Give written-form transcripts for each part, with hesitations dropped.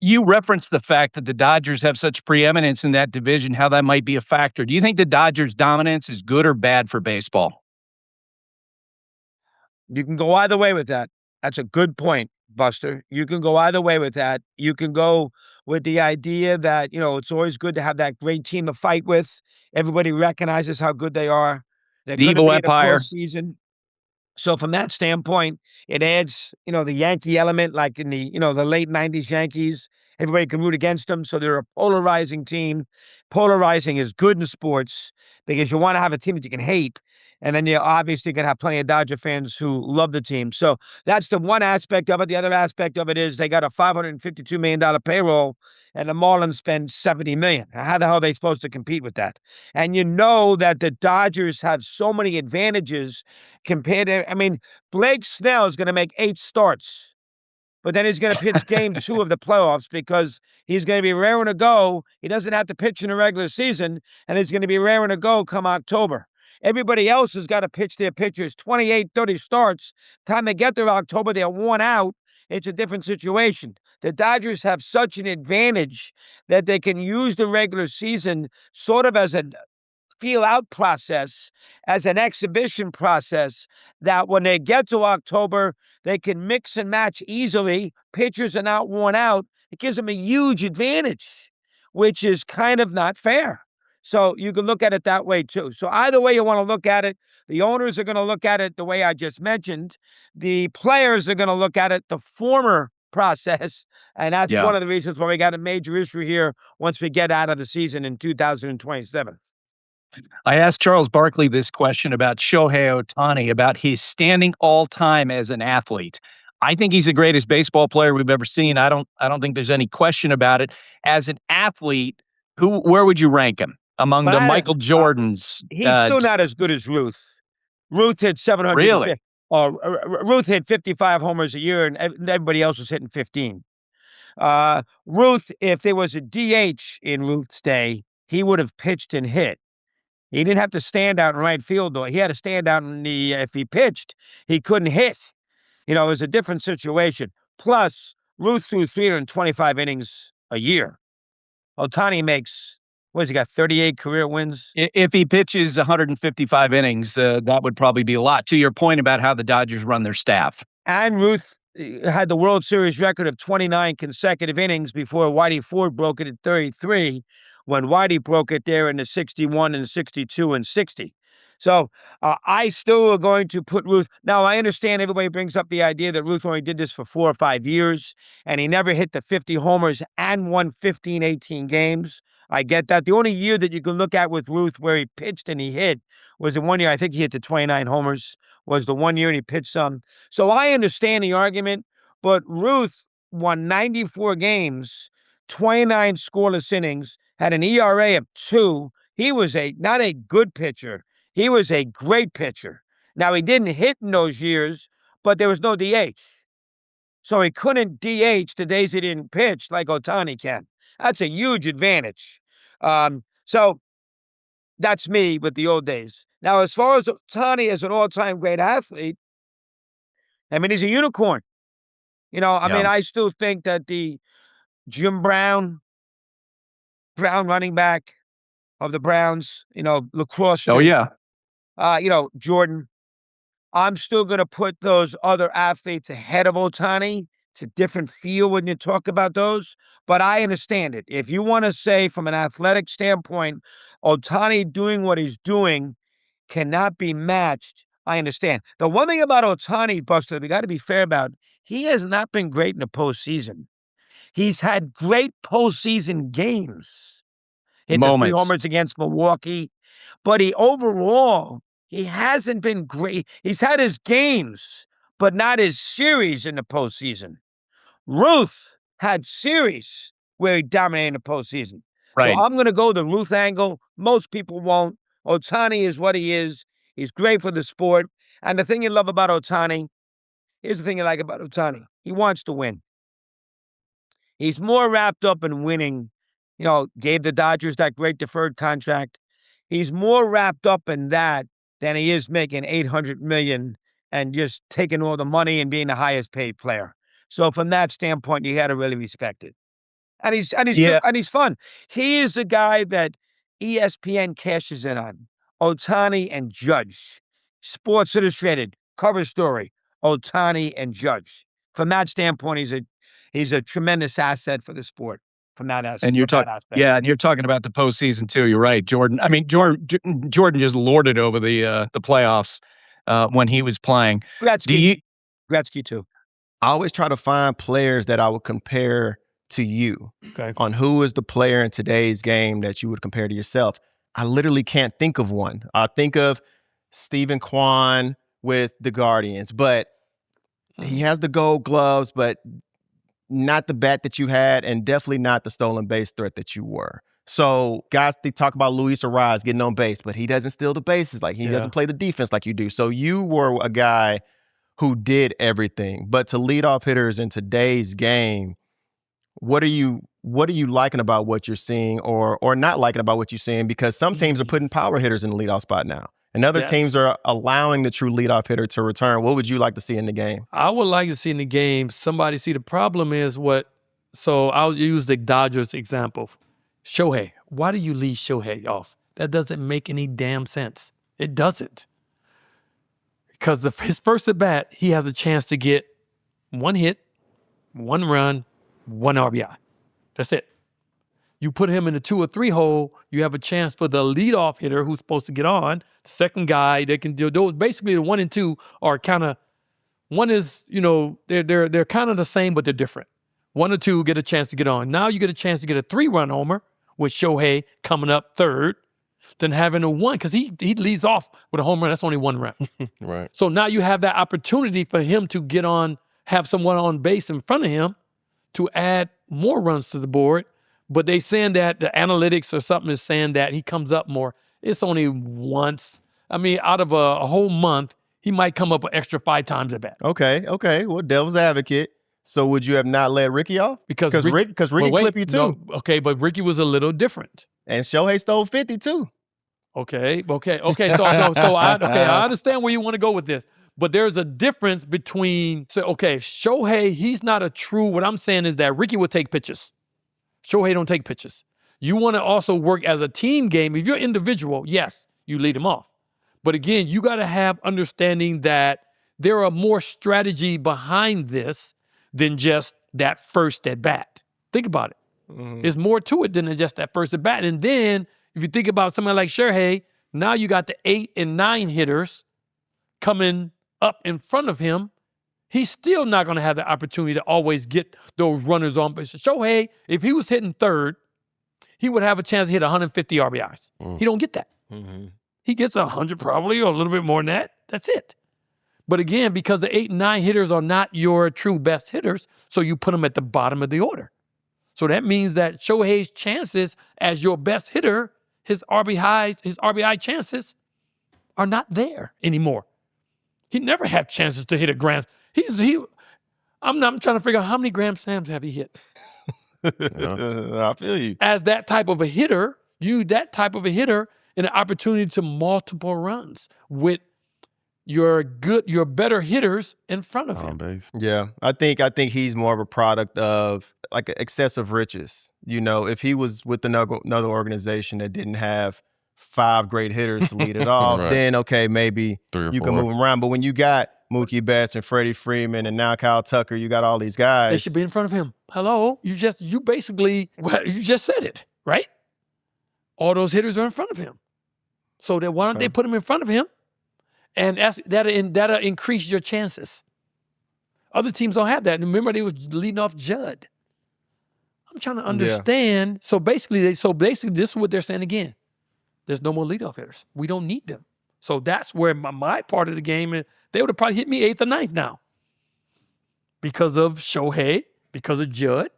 You referenced the fact that the Dodgers have such preeminence in that division, how that might be a factor. Do you think the Dodgers' dominance is good or bad for baseball? You can go either way with that. That's a good point, Buster. You can go either way with that. You can go with the idea that, it's always good to have that great team to fight with. Everybody recognizes how good they are. They're The going to evil be in the empire. postseason. So from that standpoint, it adds, the Yankee element, like in the late 90s Yankees. Everybody can root against them. So they're a polarizing team. Polarizing is good in sports because you want to have a team that you can hate. And then you're obviously going to have plenty of Dodger fans who love the team. So that's the one aspect of it. The other aspect of it is they got a $552 million payroll and the Marlins spend $70 million. How the hell are they supposed to compete with that? And you know that the Dodgers have so many advantages compared to, Blake Snell is going to make 8 starts, but then he's going to pitch game 2 of the playoffs because he's going to be raring to go. He doesn't have to pitch in the regular season, and he's going to be raring to go come October. Everybody else has got to pitch their pitchers 28, 30 starts. Time they get there October, they're worn out. It's a different situation. The Dodgers have such an advantage that they can use the regular season sort of as a feel-out process, as an exhibition process, that when they get to October, they can mix and match easily. Pitchers are not worn out. It gives them a huge advantage, which is kind of not fair. So you can look at it that way too. So either way you want to look at it, the owners are going to look at it the way I just mentioned. The players are going to look at it the former process. And that's Yeah. one of the reasons why we got a major issue here once we get out of the season in 2027. I asked Charles Barkley this question about Shohei Ohtani, about his standing all time as an athlete. I think he's the greatest baseball player we've ever seen. I don't think there's any question about it. As an athlete, where would you rank him among the But Michael Jordans? he's still not as good as Ruth. Ruth hit 750. Really? Ruth hit 55 homers a year, and everybody else was hitting 15. Ruth, if there was a DH in Ruth's day, he would have pitched and hit. He didn't have to stand out in right field, though. He had to stand out in if he pitched, he couldn't hit. It was a different situation. Plus, Ruth threw 325 innings a year. Ohtani makes, what has he got, 38 career wins? If he pitches 155 innings, that would probably be a lot. To your point about how the Dodgers run their staff. And Ruth had the World Series record of 29 consecutive innings before Whitey Ford broke it at 33, when Whitey broke it there in the 61 and 62 and 60. So I still are going to put Ruth. Now, I understand everybody brings up the idea that Ruth only did this for 4 or 5 years, and he never hit the 50 homers and won 15, 18 games. I get that. The only year that you can look at with Ruth where he pitched and he hit was the one year I think he hit the 29 homers, was the one year and he pitched some. So I understand the argument, but Ruth won 94 games, 29 scoreless innings, had an ERA of 2. He was not a good pitcher. He was a great pitcher. Now, he didn't hit in those years, but there was no DH. So he couldn't DH the days he didn't pitch like Ohtani can. That's a huge advantage. So that's me with the old days. Now, as far as Ohtani as an all-time great athlete, he's a unicorn. Yeah. I still think that the Jim Brown running back of the Browns, lacrosse Oh, team, yeah. Jordan, I'm still going to put those other athletes ahead of Ohtani. It's a different feel when you talk about those, but I understand it. If you want to say from an athletic standpoint, Ohtani doing what he's doing cannot be matched, I understand. The one thing about Ohtani, Buster, we got to be fair about, he has not been great in the postseason. He's had great postseason games. Hit the 3 Moments. homers against Milwaukee, but he hasn't been great. He's had his games, but not his series in the postseason. Ruth had series where he dominated in the postseason. So Right. I'm going to go the Ruth angle. Most people won't. Ohtani is what he is. He's great for the sport. And the thing you love about Ohtani, here's the thing you like about Ohtani. He wants to win. He's more wrapped up in winning. Gave the Dodgers that great deferred contract. He's more wrapped up in that than he is making $800 million and just taking all the money and being the highest paid player. So from that standpoint, you got to really respect it. and he's Yeah. good, and he's fun. He is the guy that ESPN cashes in on. Ohtani and Judge. Sports Illustrated cover story. Ohtani and Judge. From that standpoint, he's a tremendous asset for the sport. From that aspect. And you're talking, yeah, and you're talking about the postseason too. You're right, Jordan. I mean, Jordan just lorded over the playoffs when he was playing. Gretzky too. I always try to find players that I would compare to you on who is the player in today's game that you would compare to yourself. I literally can't think of one. I think of Stephen Kwan with the Guardians, but he has the gold gloves, but not the bat that you had, and definitely not the stolen base threat that you were. So guys, they talk about Luis Ariz getting on base, but he doesn't steal the bases. Like he doesn't play the defense like you do. So you were a guy who did everything. But to leadoff hitters in today's game, what are you liking about what you're seeing or not liking about what you're seeing? Because some teams are putting power hitters in the leadoff spot now, and other teams are allowing the true leadoff hitter to return. What would you like to see in the game? I would like to see in the game somebody see the problem is so I'll use the Dodgers example. Shohei, why do you leave Shohei off? That doesn't make any damn sense. It doesn't. Because his first at bat, he has a chance to get 1 hit, 1 run, 1 RBI. That's it. You put him in a 2 or 3 hole, you have a chance for the leadoff hitter who's supposed to get on, second guy that can do those. Basically, the 1 and 2 are kind of, one is, they're kind of the same, but they're different. 1 or 2 get a chance to get on. Now you get a chance to get a 3-run homer with Shohei coming up third, than having a 1, because he leads off with a home run. That's only 1 run. Right. So now you have that opportunity for him to get on, have someone on base in front of him to add more runs to the board. But they saying that the analytics or something is saying that he comes up more. It's only once. I mean, out of a whole month, he might come up an extra 5 times at bat. Okay. Well, devil's advocate. So would you have not let Ricky off? Because Ricky clipped you too. No, okay, but Ricky was a little different. And Shohei stole 50 too. Okay. So I understand where you want to go with this, but there's a difference between. So Shohei, he's not a true. What I'm saying is that Ricky will take pitches. Shohei don't take pitches. You want to also work as a team game. If you're individual, yes, you lead him off. But again, you got to have understanding that there are more strategy behind this than just that first at bat. Think about it. Mm-hmm. There's more to it than just that first at bat. And then if you think about somebody like Shohei, now you got the 8 and 9 hitters coming up in front of him. He's still not going to have the opportunity to always get those runners on base. Shohei, if he was hitting third, he would have a chance to hit 150 RBIs. He don't get that. Mm-hmm. He gets 100 probably, or a little bit more than that. That's it. But again, because the 8 and 9 hitters are not your true best hitters, so you put them at the bottom of the order. So that means that Shohei's chances as your best hitter, his RBI chances are not there anymore. He never had chances to hit a grand. I'm trying to figure out how many grand slams have he hit. I feel you. As that type of a hitter, an opportunity to multiple runs with your better hitters in front of him. Base. Yeah, I think he's more of a product of like excessive riches. If he was with another organization that didn't have 5 great hitters to lead it off, right, then okay, maybe 3 or 4. Can move him around. But when you got Mookie Betts and Freddie Freeman and now Kyle Tucker, you got all these guys. They should be in front of him. Hello, you just said it, right? All those hitters are in front of him. So then why don't they put him in front of him? And that'll increase your chances. Other teams don't have that. And remember, they was leading off Judd. I'm trying to understand. Yeah. So basically, this is what they're saying again. There's no more leadoff hitters. We don't need them. So that's where my part of the game is. They would have probably hit me 8th or 9th now. Because of Shohei, because of Judd.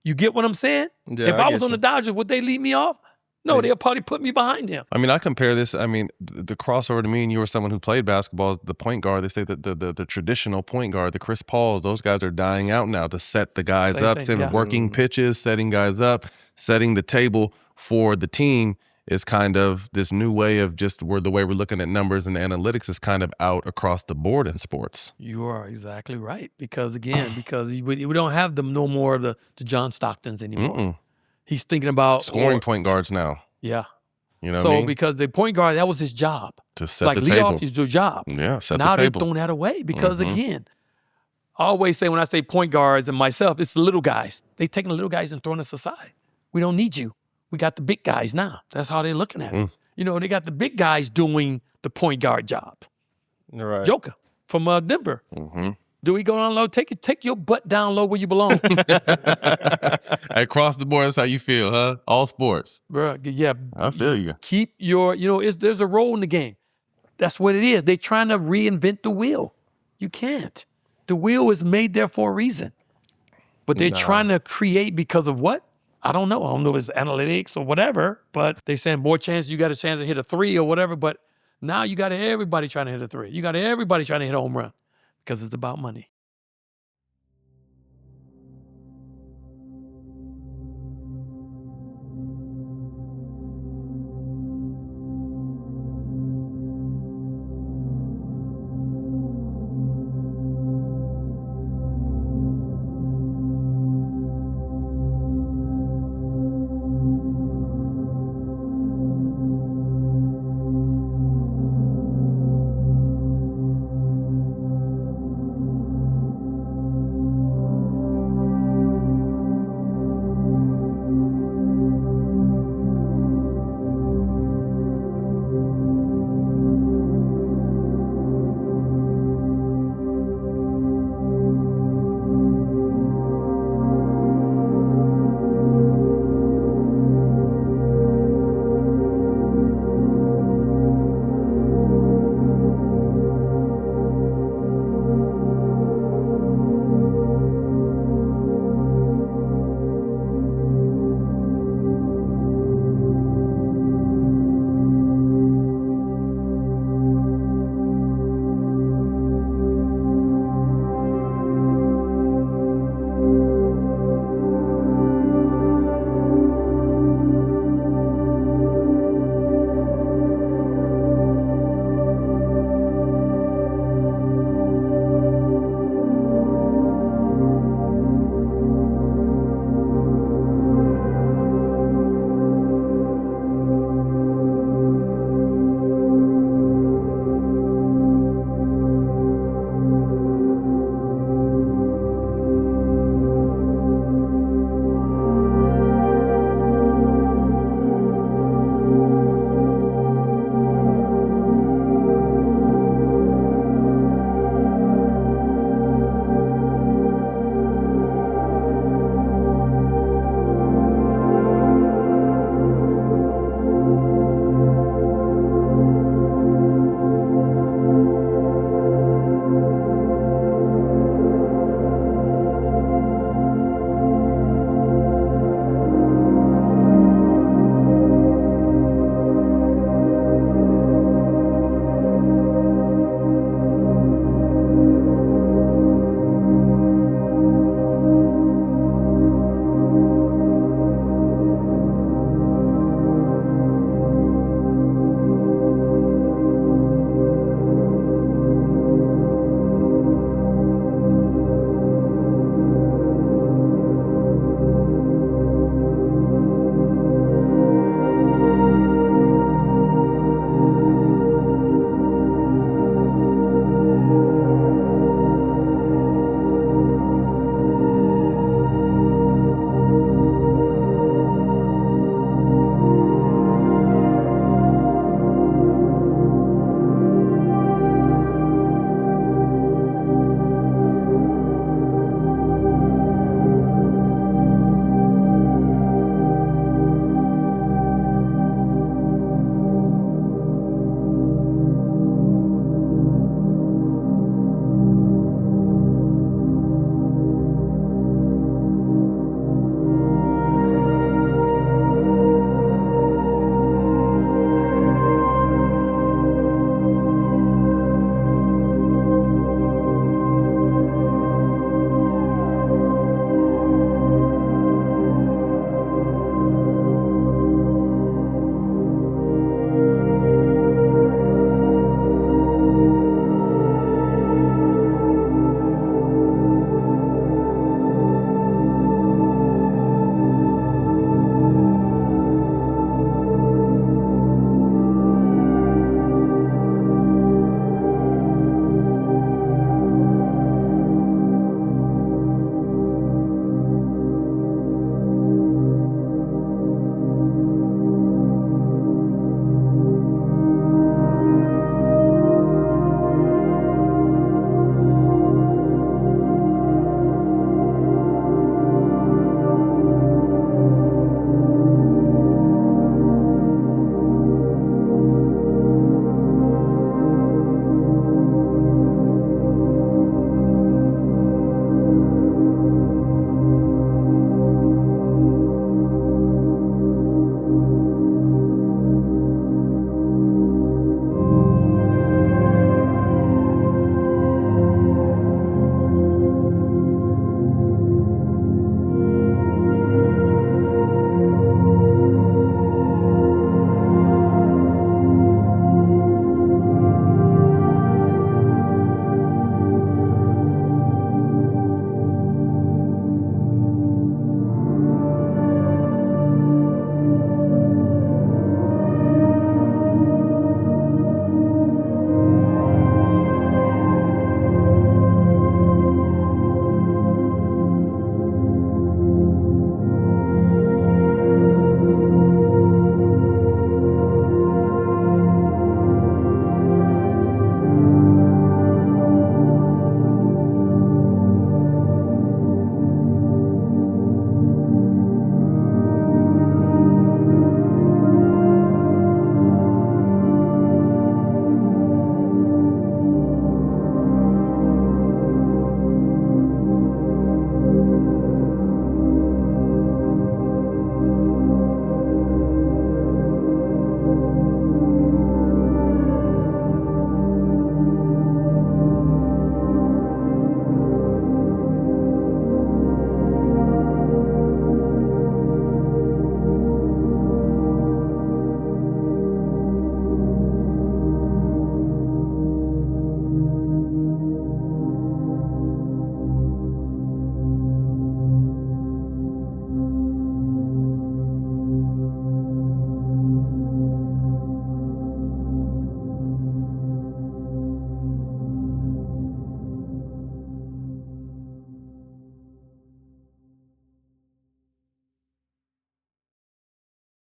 You get what I'm saying? Yeah, if I was on the Dodgers, would they lead me off? No, they'll probably put me behind him. I mean, I compare this. I mean, the crossover to me, and you were someone who played basketball, is the point guard. They say that the traditional point guard, the Chris Pauls, those guys are dying out now to set the guys up, working pitches, setting guys up, setting the table for the team. is kind of this new way of just the way we're looking at numbers and analytics is kind of out across the board in sports. You are exactly right. Because again, we don't have them no more the John Stocktons anymore. He's thinking about scoring point guards now. Yeah. You know so what I mean? Because the point guard, that was his job. To set like the leadoff table. is your job. Yeah, set now the table. they've thrown that away because again, I always say when I say point guards and myself, it's the little guys. They're taking the little guys and throwing us aside. We don't need you. We got the big guys now. That's how they're looking at it. You know, they got the big guys doing the point guard job. Right. Joker from Denver. Do we go down low? Take your butt down low where you belong. Across the board, that's how you feel, huh? All sports. Bro, yeah. I feel you. Keep your, there's a role in the game. That's what it is. They're trying to reinvent the wheel. You can't. The wheel is made there for a reason. But they're trying to create because of what? I don't know. I don't know if it's analytics or whatever, but they're saying more chances, you got a chance to hit a 3 or whatever, but now you got everybody trying to hit a 3. You got everybody trying to hit a home run because it's about money.